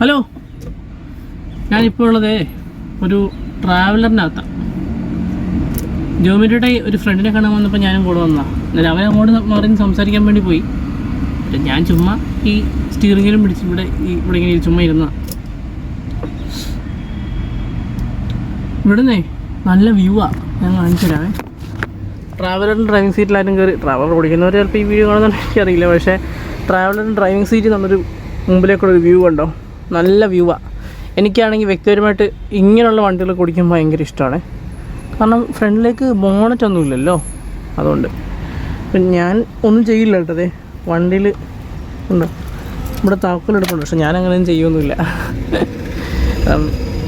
Hello, ഞാനിപ്പോൾ ഉള്ളത് ഒരു ട്രാവലറിനകത്താണ്. ജോമിയുടെ ഒരു ഫ്രണ്ടിനെ കാണാൻ വന്നപ്പോൾ ഞാനും കൂടെ വന്നതാണ്. എന്നാലും അവൻ അങ്ങോട്ട് മാറി സംസാരിക്കാൻ വേണ്ടി പോയി. ഞാൻ ചുമ്മാ ഈ സ്റ്റിയറിങ്ങിലും പിടിച്ച് ഇവിടെ ഇങ്ങനെ ചുമ്മാ ഇരുന്നതാണ്. ഇവിടുന്നേ നല്ല വ്യൂ ആണ്, ഞാൻ കാണിച്ചു തരാമേ. ട്രാവലറിൻ്റെ ഡ്രൈവിംഗ് സീറ്റിലാരും കയറി, ട്രാവലർ ഓടിക്കുന്നവർ ചിലപ്പോൾ ഈ വീഡിയോ കാണുന്നുണ്ട് എനിക്കറിയില്ല, പക്ഷേ ട്രാവലറിൻ്റെ ഡ്രൈവിംഗ് സീറ്റിൽ നല്ലൊരു മുമ്പിലേക്കുള്ളൊരു വ്യൂ കണ്ടോ, നല്ല വ്യൂ ആണ്. എനിക്കാണെങ്കിൽ വ്യക്തിപരമായിട്ട് ഇങ്ങനെയുള്ള വണ്ടികളൊക്കെ ഓടിക്കുമ്പോൾ ഭയങ്കര ഇഷ്ടമാണ്. കാരണം ഫ്രണ്ടിലേക്ക് ബോണറ്റൊന്നുമില്ലല്ലോ, അതുകൊണ്ട് ഇപ്പം ഞാൻ ഒന്നും ചെയ്യില്ല കേട്ടോ. അതെ, വണ്ടിയിൽ ഉണ്ടോ ഇവിടെ താക്കോലെടുപ്പുണ്ട്, പക്ഷെ ഞാനങ്ങനെയൊന്നും ചെയ്യൊന്നുമില്ല.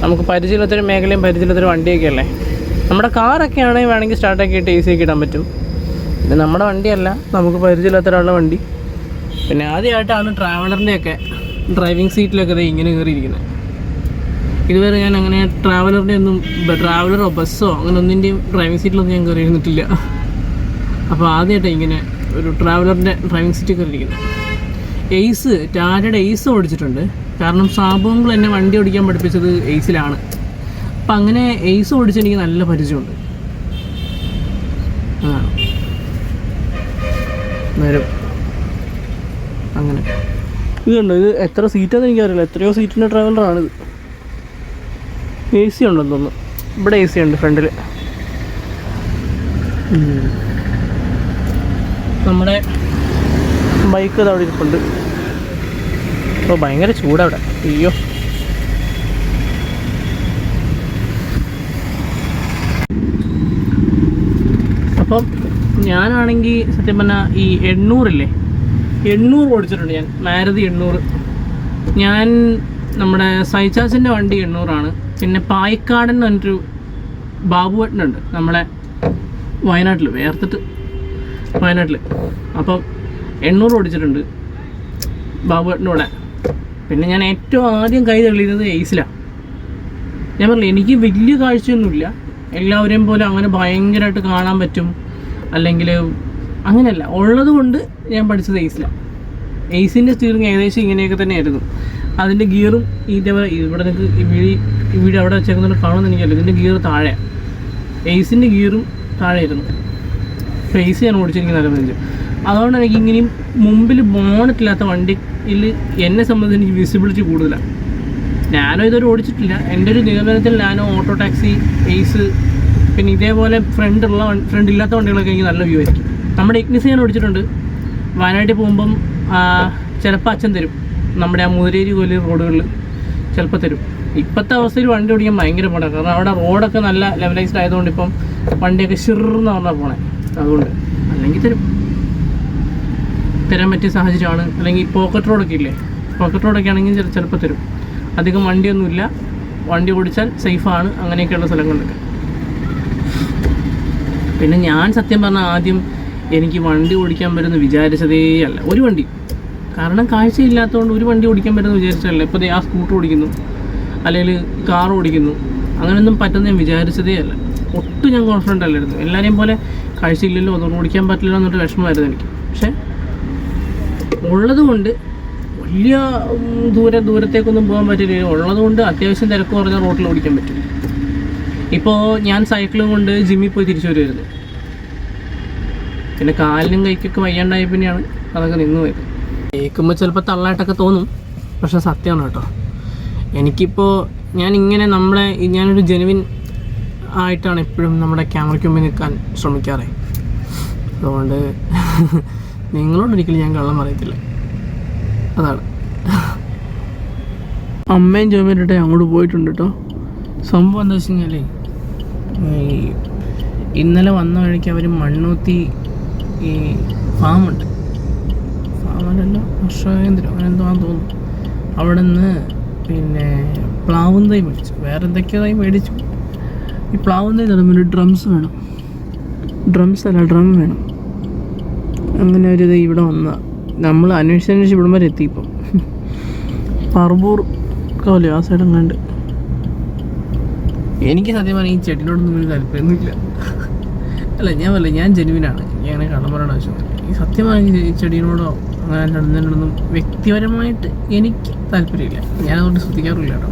നമുക്ക് പരിചയമില്ലാത്തൊരു മേഖലയും പരിചയമില്ലാത്തൊരു വണ്ടിയൊക്കെ അല്ലേ. നമ്മുടെ കാറൊക്കെ ആണെങ്കിൽ വേണമെങ്കിൽ സ്റ്റാർട്ടാക്കിയിട്ട് AC ഒക്കെ ഇടാൻ പറ്റും. പിന്നെ നമ്മുടെ വണ്ടിയല്ല, നമുക്ക് പരിചയമില്ലാത്ത ഒരാളുടെ വണ്ടി. പിന്നെ ആദ്യമായിട്ടാണ് ട്രാവലറിൻ്റെയൊക്കെ ഡ്രൈവിംഗ് സീറ്റിലൊക്കെ ഇത് ഇങ്ങനെ കയറിയിരിക്കുന്നത്. ഇതുവരെ ഞാൻ അങ്ങനെ ട്രാവലറോ ബസ്സോ അങ്ങനെ ഒന്നിൻ്റെയും ഡ്രൈവിംഗ് സീറ്റിലൊന്നും ഞാൻ കയറിയിരുന്നിട്ടില്ല. അപ്പോൾ ആദ്യമായിട്ടാണ് ഇങ്ങനെ ഒരു ട്രാവലറിൻ്റെ ഡ്രൈവിംഗ് സീറ്റിൽ കയറിയിരിക്കുന്നത്. ടാറ്റയുടെ എയ്സ് ഓടിച്ചിട്ടുണ്ട്. കാരണം സാബുങ്ങൾ എന്നെ വണ്ടി ഓടിക്കാൻ പഠിപ്പിച്ചത് എയ്സിലാണ്. അപ്പം അങ്ങനെ എയ്സ് ഓടിച്ച് എനിക്ക് നല്ല പരിചയമുണ്ട്. അതാണ് നേരം. അങ്ങനെ ഇത് കണ്ടോ, ഇത് എത്ര സീറ്റാണെന്ന് എനിക്കറിയില്ല, എത്രയോ സീറ്റിൻ്റെ ട്രാവലറാണിത്. AC ഉണ്ടെന്ന് തോന്നുന്നു. ഇവിടെ AC ഉണ്ട് ഫ്രണ്ടിൽ. നമ്മുടെ ബൈക്ക് അത് അവിടെ ഇരിപ്പുണ്ട്. അപ്പോൾ ഭയങ്കര ചൂടവിടെ. അയ്യോ, അപ്പം ഞാനാണെങ്കിൽ സത്യം പറഞ്ഞാൽ ഈ 800 ഓടിച്ചിട്ടുണ്ട് ഞാൻ. മാരുതി 800. ഞാൻ നമ്മുടെ സൈച്ചാസിൻ്റെ വണ്ടി 800ആണ്. പിന്നെ പായിക്കാടൻ എന്ന് പറഞ്ഞിട്ടൊരു ബാബുവേട്ടനുണ്ട് നമ്മളെ വയനാട്ടിൽ, വയനാട്ടിൽ. അപ്പം 800 ഓടിച്ചിട്ടുണ്ട് ബാബുവേട്ടൻ്റെ കൂടെ. പിന്നെ ഞാൻ ഏറ്റവും ആദ്യം കൈ തെളിയുന്നത് എയ്സിലാണ്. ഞാൻ പറഞ്ഞില്ല, എനിക്ക് വലിയ കാഴ്ചയൊന്നുമില്ല, എല്ലാവരെയും പോലെ അങ്ങനെ ഭയങ്കരമായിട്ട് കാണാൻ പറ്റും അല്ലെങ്കിൽ അങ്ങനെയല്ല, ഉള്ളത് കൊണ്ട് ഞാൻ പഠിച്ചത് എയ്സിലാണ്. എയ്സിൻ്റെ സ്റ്റിയറിങ് ഏകദേശം ഇങ്ങനെയൊക്കെ തന്നെയായിരുന്നു. അതിൻ്റെ ഗിയറും ഇതേപോലെ ഇവിടെ നിങ്ങൾക്ക് ഈ വീഡിയോ അവിടെ വെച്ചേക്കുന്നത് കാണുമെന്ന് എനിക്കല്ല, ഇതിൻ്റെ ഗിയർ താഴെയാണ്. എയ്സിൻ്റെ ഗിയറും താഴെയായിരുന്നു. അപ്പോൾ എയ്സ് ഞാൻ ഓടിച്ചെനിക്ക് നല്ല പരിചയം. അതുകൊണ്ട് എനിക്ക് ഇങ്ങനെയും മുമ്പിൽ ബോണറ്റില്ലാത്ത വണ്ടിയിൽ എന്നെ സംബന്ധിച്ച് എനിക്ക് വിസിബിലിറ്റി കൂടുതലാണ്. നാനോ ഇതുവരെ ഓടിച്ചിട്ടില്ല. എൻ്റെ ഒരു നിഗമനത്തിൽ നാനോ, ഓട്ടോ ടാക്സി, എയ്സ്, പിന്നെ ഇതേപോലെ ഫ്രണ്ട് ഇല്ലാത്ത വണ്ടികളൊക്കെ എനിക്ക് നല്ല വ്യൂ ആയിരിക്കും. നമ്മുടെ ഇഗ്നിസ് ഞാൻ ഓടിച്ചിട്ടുണ്ട്. വയനാട്ടിൽ പോകുമ്പം ചിലപ്പോൾ അച്ഛൻ തരും, നമ്മുടെ ആ മുതിരേരി കൊല്ലി റോഡുകളിൽ ചിലപ്പോൾ തരും. ഇപ്പോഴത്തെ അവസ്ഥയിൽ വണ്ടി ഓടിക്കാൻ ഭയങ്കര പാടാണ്. കാരണം അവിടെ റോഡൊക്കെ നല്ല ലെവലൈസ്ഡ് ആയതുകൊണ്ട് ഇപ്പം വണ്ടിയൊക്കെ ഷിർന്ന് പറഞ്ഞാൽ പോണേ. അതുകൊണ്ട് അല്ലെങ്കിൽ തരാൻ പറ്റിയ സാഹചര്യമാണ്. അല്ലെങ്കിൽ പോക്കറ്റ് റോഡൊക്കെ ഇല്ലേ, പോക്കറ്റ് റോഡൊക്കെ ആണെങ്കിൽ ചിലപ്പോൾ തരും. അധികം വണ്ടിയൊന്നുമില്ല, വണ്ടി ഓടിച്ചാൽ സേഫാണ്, അങ്ങനെയൊക്കെയുള്ള സ്ഥലങ്ങളിലൊക്കെ. പിന്നെ ഞാൻ സത്യം പറഞ്ഞാൽ ആദ്യം എനിക്ക് വണ്ടി ഓടിക്കാൻ പറ്റുമെന്ന് വിചാരിച്ചതേ അല്ല, ഒരു വണ്ടി. കാരണം കാഴ്ചയില്ലാത്തതുകൊണ്ട് ഒരു വണ്ടി ഓടിക്കാൻ പറ്റുമെന്ന് വിചാരിച്ചതല്ല. ഇപ്പോൾ ആ സ്കൂട്ടർ ഓടിക്കുന്നു, അല്ലെങ്കിൽ കാർ ഓടിക്കുന്നു, അങ്ങനെയൊന്നും പറ്റുമെന്ന് ഞാൻ വിചാരിച്ചതേ അല്ല. ഒട്ടും ഞാൻ കോൺഫിഡൻ്റ് അല്ലായിരുന്നു. എല്ലാവരെയും പോലെ കാഴ്ചയില്ലല്ലോ, അതുകൊണ്ട് ഓടിക്കാൻ പറ്റില്ല എന്നൊരു വിഷമമായിരുന്നു എനിക്ക്. പക്ഷേ ഉള്ളത് കൊണ്ട് വലിയ ദൂരത്തേക്കൊന്നും പോകാൻ പറ്റില്ല. ഉള്ളതുകൊണ്ട് അത്യാവശ്യം തിരക്ക് കുറഞ്ഞ റോട്ടിൽ ഓടിക്കാൻ പറ്റും. ഇപ്പോൾ ഞാൻ സൈക്കിളും കൊണ്ട് ജിമ്മിൽ പോയി തിരിച്ചു വരുമായിരുന്നു. പിന്നെ കാലിനും കൈക്കൊക്കെ വയ്യാണ്ടായി പിന്നെയാണ് അതൊക്കെ നിന്ന് പോയത്. കേൾക്കുമ്പോൾ ചിലപ്പോൾ തള്ളായിട്ടൊക്കെ തോന്നും, പക്ഷെ സത്യമാണ് കേട്ടോ. എനിക്കിപ്പോൾ ഞാനൊരു ജെനുവിൻ ആയിട്ടാണ് എപ്പോഴും നമ്മുടെ ക്യാമറയ്ക്ക് മുമ്പിൽ നിൽക്കാൻ ശ്രമിക്കാറ്. അതുകൊണ്ട് നിങ്ങളോടൊരിക്കലും ഞാൻ കള്ളം പറയത്തില്ല. അതാണ്. അമ്മയും ജോമിയുടെ അങ്ങോട്ട് പോയിട്ടുണ്ട് കേട്ടോ. സംഭവം എന്താ വെച്ച് കഴിഞ്ഞാൽ, ഇന്നലെ വന്ന വഴിക്ക് അവർ മണ്ണൂത്തി ഈ ഫാമുണ്ട്, ഫാമല്ലല്ലോ കർഷകേന്ദ്രം അങ്ങനെന്തോന്ന് തോന്നുന്നു, അവിടെ നിന്ന് പിന്നെ പ്ലാവും തൈ മേടിച്ചു, വേറെ എന്തൊക്കെയോ തൈ മേടിച്ചു. ഈ പ്ലാവും തൈ തരുമ്പോൾ ഡ്രം വേണം. അങ്ങനെ ഒരു ഇത് ഇവിടെ വന്നതാണ്. നമ്മൾ അന്വേഷിച്ച് ഇവിടം വരെ എത്തി. ഇപ്പം പറമ്പൂർ കാവല്ലേ ആ സൈഡ് എങ്ങാണ്ട്. എനിക്ക് സത്യം പറഞ്ഞാൽ ഈ ചെടിനോടൊന്നും ഒരു താല്പര്യമൊന്നുമില്ല. ഞാൻ ജെനുവിനാണ്, ഞാൻ അങ്ങനെ കള്ളം പറയേണ്ട ആവശ്യമില്ല. ഈ സത്യമായി ഈ ചെടിയോടോ അങ്ങനെ നടന്നതിനോടൊന്നും വ്യക്തിപരമായിട്ട് എനിക്ക് താല്പര്യമില്ല, ഞാനതുകൊണ്ട് ശ്രദ്ധിക്കാറില്ല കേട്ടോ.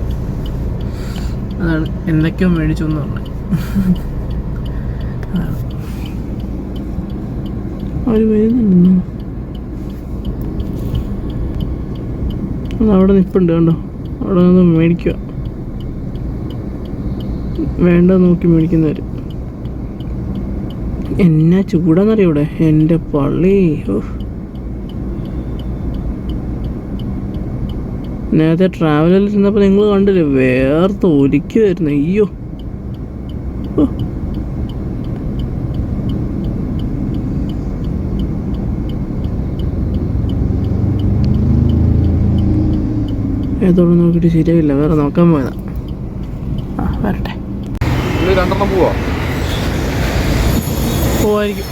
അതാണ് എന്തൊക്കെയോ മേടിച്ചു എന്ന് പറഞ്ഞത്. അതാണ് അവർ വരുന്നുണ്ടെന്നോ, അവിടെ നിൽപ്പുണ്ട് കണ്ടോ, അവിടെ നിന്ന് മേടിക്കുക, വേണ്ട നോക്കി മേടിക്കുന്നവർ. എന്നാ ചൂടാന്നറിയോ ഇവിടെ, എൻ്റെ പള്ളി. നേരത്തെ ട്രാവലറിൽ ചെന്നപ്പോൾ നിങ്ങൾ കണ്ടില്ലേ, വേർത്ത് ഒലിക്കുമായിരുന്നു. അയ്യോ, ഏതോടെ നോക്കിയിട്ട് ശരിയായില്ല, വേറെ നോക്കാൻ പോയതാ. വരട്ടെ, പോവായിരിക്കും.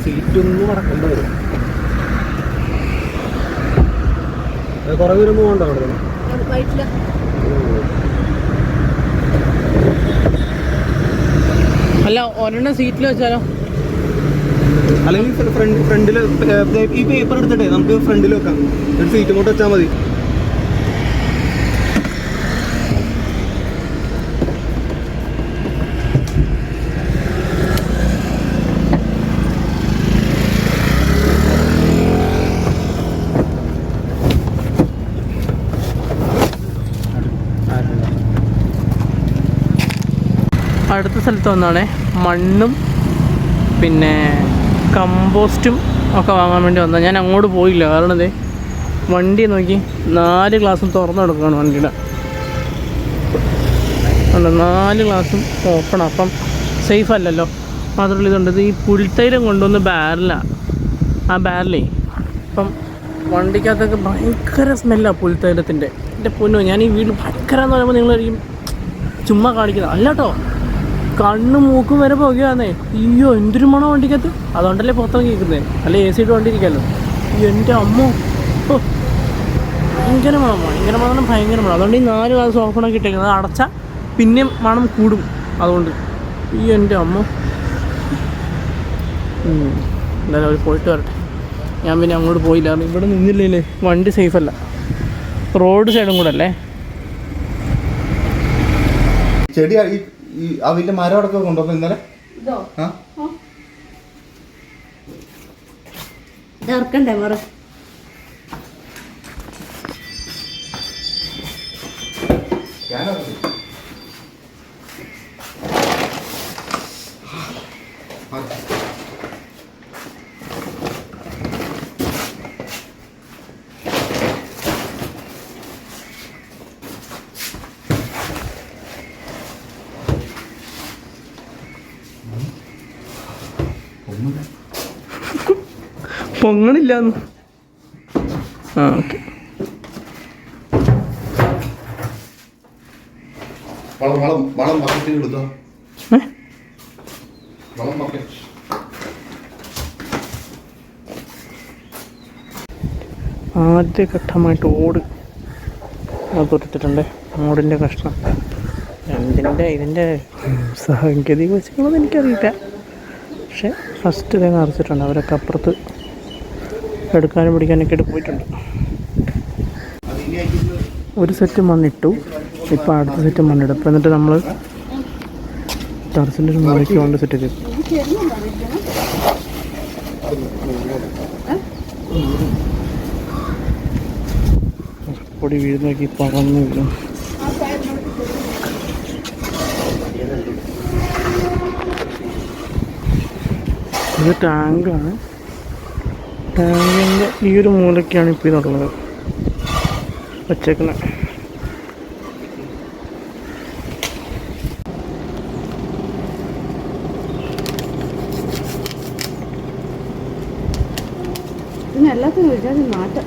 സീറ്റൊന്നും നടക്കേണ്ട വരും. കുറേ ദൂരം പോകണ്ടോ അവിടെ? അല്ല, ഒരെണ്ണം സീറ്റിൽ വെച്ചാലോ? അല്ലെങ്കിൽ ഫ്രണ്ടിൽ ഈ പേപ്പർ എടുത്തിട്ടേ നമുക്ക് ഫ്രണ്ടിൽ വെക്കാം, ഒരു സീറ്റ് കൊണ്ട് വെച്ചാൽ മതി. അടുത്ത സ്ഥലത്ത് വന്നാണേ മണ്ണും പിന്നെ കമ്പോസ്റ്റും ഒക്കെ വാങ്ങാൻ വേണ്ടി വന്നത്. ഞാൻ അങ്ങോട്ട് പോയില്ല, കാരണം ഇതേ വണ്ടി നോക്കി 4 ഗ്ലാസും തുറന്നു കൊടുക്കുകയാണ് വണ്ടിയുടെ. ഉണ്ട് 4 ഗ്ലാസും ഓപ്പണാണ്, അപ്പം സേഫ് അല്ലല്ലോ. മാത്രമല്ല ഇതുണ്ട്, ഈ പുൽത്തൈലം കൊണ്ടുവന്ന് ബാരലാണ്, ആ ബാരലേ അപ്പം വണ്ടിക്കകത്തൊക്കെ ഭയങ്കര സ്മെല്ലാണ് പുൽത്തൈലത്തിൻ്റെ. എൻ്റെ പൊന്നോ, ഞാൻ ഈ വീട്ടിൽ ഭയങ്കര എന്ന് പറയുമ്പോൾ നിങ്ങളായിരിക്കും ചുമ്മാ കാണിക്കുന്നത്. അല്ല കേട്ടോ, കണ്ണും മൂക്കും വരെ പോകുകയാന്നേ. അയ്യോ, എന്തൊരു മണോ വണ്ടിക്കകത്ത്. അതുകൊണ്ടല്ലേ പുറത്തൊക്കെ കേൾക്കുന്നത്, അല്ലെ AC ഇട്ട് വണ്ടിയിരിക്കാമല്ലോ. എൻ്റെ അമ്മോ, ഓ ഭയങ്കര മണം, ഭയങ്കര മണം, ഭയങ്കര മണം. അതുകൊണ്ട് ഈ 4 ഗ്ലാസ് ഓപ്പണാക്കി ഇട്ടേക്കുന്നത്, അത് അടച്ചാൽ പിന്നെയും മണം കൂടും. അതുകൊണ്ട് ഈ എൻ്റെ അമ്മ, എന്തായാലും അവർ പോയിട്ട് വരട്ടെ. ഞാൻ പിന്നെ അങ്ങോട്ട് പോയില്ല, കാരണം ഇവിടെ നിന്നില്ലേ വണ്ടി സേഫല്ല, റോഡ് സൈഡും കൂടെ അല്ലേ. ചെടി ഈ അതിന്റെ മരം അടക്കം കൊണ്ടുവന്നു ഇന്നലെ. ഇറക്കണ്ടേ മറ? പൊങ്ങണില്ലാന്ന്. ആ ഓക്കെ. ആദ്യ ഘട്ടമായിട്ട് ഓട് പൊരുത്തിട്ടുണ്ട്, ഓടിൻ്റെ കഷ്ണം. ഇതിൻ്റെ സാങ്കേതിക വശങ്ങളൊന്നും എനിക്കറിയില്ല, പക്ഷെ ഫസ്റ്റ് ഇതേ നിറച്ചിട്ടുണ്ട്. അവരൊക്കെ അപ്പുറത്ത് എടുക്കാനും പിടിക്കാനൊക്കെ ആയിട്ട് പോയിട്ടുണ്ട്. ഒരു സെറ്റ് മണ്ണിട്ടു, ഇപ്പോൾ അടുത്ത സെറ്റ് മണ്ണിടും. അപ്പോൾ എന്നിട്ട് നമ്മൾ ടെറസിൻ്റെ ഒരു മുറിക്ക് കൊണ്ട് സെറ്റ് ചെയ്തു. പൊടി വീഴുന്നൊക്കെ പറന്നു വീഴും. ഇത് ടാങ്കാണ്. ടാങ്കിൻ്റെ ഈ ഒരു മൂലയ്ക്കാണ് ഇപ്പോൾ ഇതുള്ളത് വച്ചേക്കുന്നത്. എല്ലാത്തിനും വിളിച്ചാൽ മാറ്റം.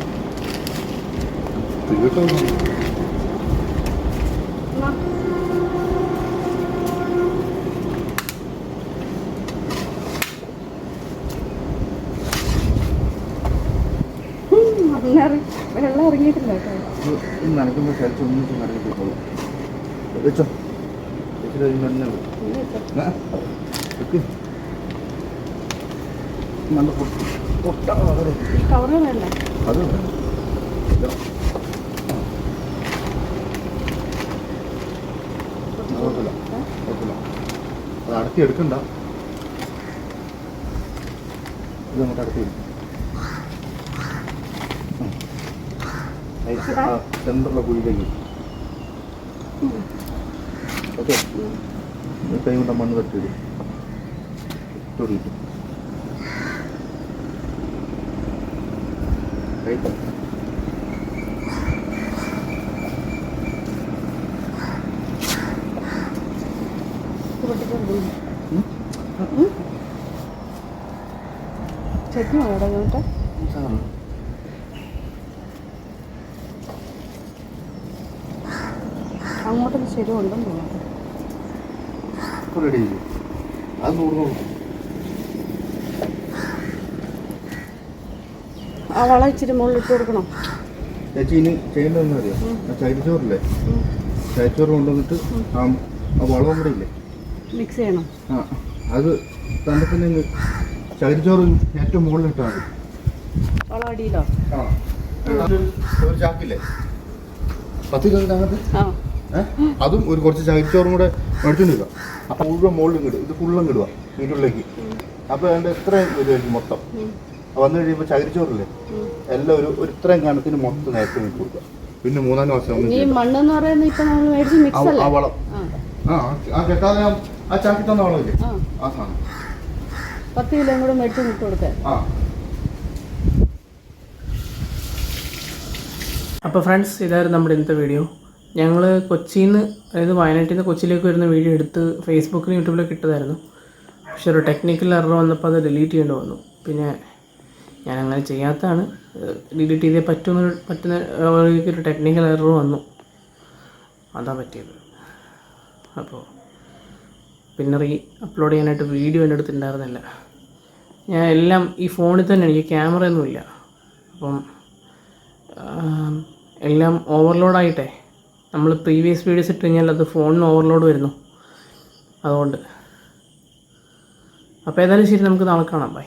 നനയത്തില്ല കേട്ടോ. നനയ്ക്കുമ്പോൾ ശരിച്ച് ഒന്നിച്ച് നനയ്ക്കോളൂ. വെച്ചോ ചേച്ചി കഴിയുമ്പോൾ തന്നെ വെക്ക്. നല്ല പൊട്ട ഈ കവറ് വേണ്ട. അത് കുഴപ്പമില്ല കുഴപ്പമില്ല. അത് അടക്കി എടുക്കണ്ട. ഇത് അങ്ങോട്ട് അടക്കി എടുക്കും. സെൻറ്ററിലെ കുഴിയിലേക്ക്. ഓക്കെ. കൈ കൊണ്ട് മണ്ണ് തട്ടിയിടും. തൊടിയിട്ടു കൈ തട്ടി. ചെക്ക് വേണം കേട്ടോ. അങ്ങോട്ടൊന്ന് ശരിയുണ്ടെന്ന് തോന്നുന്നു. റെഡി ചെയ്തു. അത് നൂറ് ആ വളം ഇച്ചിരി മുകളിൽ ഇട്ട് കൊടുക്കണം. ചേച്ചി ഇനി ചെയ്യേണ്ടതെന്ന് അറിയാം. ആ ചരിച്ചോറില്ലേ, ചരിച്ചോറ് കൊണ്ടുവന്നിട്ട് ആ വളം കൂടെ ഇല്ലേ മിക്സ് ചെയ്യണം. ആ അത് തണ്ടത്തിന് ചരിച്ചോറ് ഏറ്റവും മുകളിൽ ഇട്ടാൽ മതി. വളം അടിയിലോ? ആ ഒരു ചാക്കില്ലേ 10 കിലോത്തിനകത്ത് അതും ഒരു കുറച്ച് ചകിരിച്ചോറും കൂടെ മേടിച്ചോണ്ടിരിക്കുക. അപ്പം മുഴുവൻ മുകളിലും കിടുക. ഇത് ഫുള്ളും കിടുക വീട്ടിലേക്ക്. അപ്പോൾ അതിൻ്റെ എത്രയും വരുമായിരിക്കും മൊത്തം. വന്നു കഴിയുമ്പോൾ ചകിരിച്ചോറില്ലേ എല്ലാം ഒരു ഇത്രയും കണത്തിന് മൊത്തം നേരത്തെ ഇട്ട് കൊടുക്കുക. പിന്നെ 3-4 മാസം ഈ മണ്ണെന്ന് പറയുന്നത് ഇപ്പം നമ്മൾ മേടിച്ച് മിക്സ് അല്ലേ? ആ വളം ആ കെട്ടാതെ ആ ചാക്കി തന്ന വളമില്ലേ ആ സാധനം 10 കിലോയും കൂടെ മേടിച്ച് ഇട്ട് കൊടുക്കാൻ. അപ്പോൾ ഫ്രണ്ട്സ്, ഇതായിരുന്നു നമ്മുടെ ഇന്നത്തെ വീഡിയോ. ഞങ്ങൾ കൊച്ചിയിൽ നിന്ന്, അതായത് വയനാട്ടിൽ നിന്ന് കൊച്ചിയിലേക്ക് വരുന്ന വീഡിയോ എടുത്ത് ഫേസ്ബുക്കിലും യൂട്യൂബിലൊക്കെ ഇട്ടതായിരുന്നു. പക്ഷെ ഒരു ടെക്നിക്കൽ എറർ വന്നപ്പോൾ അത് ഡിലീറ്റ് ചെയ്യേണ്ടി വന്നു. പിന്നെ ഞാൻ അങ്ങനെ ചെയ്യാത്തതാണ്, ഡിലീറ്റ് ചെയ്തേ പറ്റുന്ന ഒരു ടെക്നിക്കൽ എറർ വന്നു, അതാ പറ്റിയത്. അപ്പോൾ പിന്നെ അപ്ലോഡ് ചെയ്യാനായിട്ട് വീഡിയോ എൻ്റെ അടുത്തുണ്ടായിരുന്നില്ല. ഞാൻ എല്ലാം ഈ ഫോണിൽ തന്നെ, എനിക്ക് ക്യാമറയൊന്നുമില്ല. അപ്പം എല്ലാം ഓവർലോഡായിട്ടേ, നമ്മൾ പ്രീവിയസ് വീഡിയോസ് ഇട്ട് കഴിഞ്ഞാൽ അത് ഫോണിന് ഓവർലോഡ് വരുന്നു. അതുകൊണ്ട് അപ്പോൾ ഏതായാലും ശരി, നമുക്ക് നാളെ കാണാം. ബൈ.